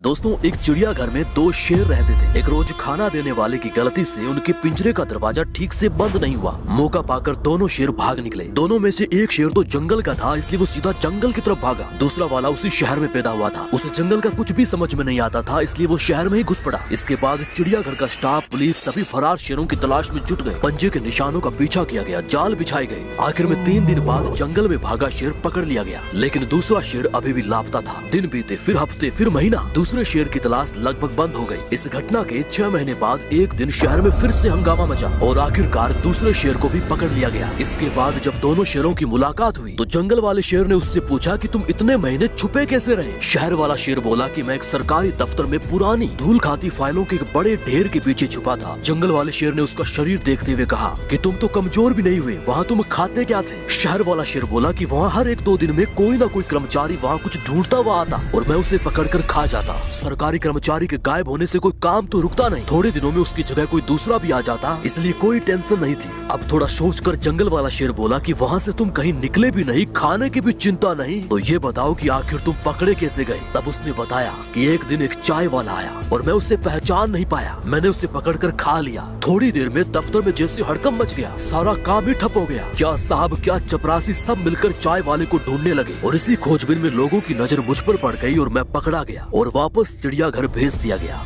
दोस्तों, एक चिड़ियाघर में दो शेर रहते थे। एक रोज खाना देने वाले की गलती से उनके पिंजरे का दरवाजा ठीक से बंद नहीं हुआ। मौका पाकर दोनों शेर भाग निकले। दोनों में से एक शेर तो जंगल का था, इसलिए वो सीधा जंगल की तरफ भागा। दूसरा वाला उसी शहर में पैदा हुआ था, उसे जंगल का कुछ भी समझ में नहीं आता था, इसलिए वो शहर में ही घुस पड़ा। इसके बाद चिड़ियाघर का स्टाफ, पुलिस सभी फरार शेरों की तलाश में जुट गए। पंजे के निशानों का पीछा किया गया, जाल बिछाए गए। आखिर में 3 दिन बाद जंगल में भागा शेर पकड़ लिया गया, लेकिन दूसरा शेर अभी भी लापता था। दिन बीते, फिर हफ्ते, फिर महीना, दूसरे शेर की तलाश लगभग बंद हो गई। इस घटना के 6 महीने बाद एक दिन शहर में फिर से हंगामा मचा और आखिरकार दूसरे शेर को भी पकड़ लिया गया। इसके बाद जब दोनों शेरों की मुलाकात हुई तो जंगल वाले शेर ने उससे पूछा कि तुम इतने महीने छुपे कैसे रहे। शहर वाला शेर बोला कि मैं एक सरकारी दफ्तर में पुरानी धूल खाती फाइलों के एक बड़े ढेर के पीछे छुपा था। जंगल वाले शेर ने उसका शरीर देखते हुए कहा कि तुम तो कमजोर भी नहीं हुए, वहाँ तुम खाते क्या थे। शहर वाला शेर बोला कि वहाँ हर 1-2 दिन में कोई ना कोई कर्मचारी वहाँ कुछ ढूंढता हुआ आता और मैं उसे पकड़कर खा जाता। सरकारी कर्मचारी के गायब होने से कोई काम तो रुकता नहीं, थोड़े दिनों में उसकी जगह कोई दूसरा भी आ जाता, इसलिए कोई टेंशन नहीं थी। अब थोड़ा सोचकर जंगल वाला शेर बोला कि वहाँ से तुम कहीं निकले भी नहीं, खाने की भी चिंता नहीं, तो ये बताओ कि आखिर तुम पकड़े कैसे गए। तब उसने बताया कि एक दिन एक चाय वाला आया और मैं उसे पहचान नहीं पाया। मैंने उसे पकड़कर खा लिया। थोड़ी देर में दफ्तर में जैसे हड़कंप मच गया, सारा काम ही ठप हो गया। क्या साहब, क्या चपरासी, सब मिलकर चाय वाले को ढूंढने लगे और इसी खोजबीन में लोगों की नजर मुझ पर पड़ गई और मैं पकड़ा गया और वापस चिड़ियाघर भेज दिया गया।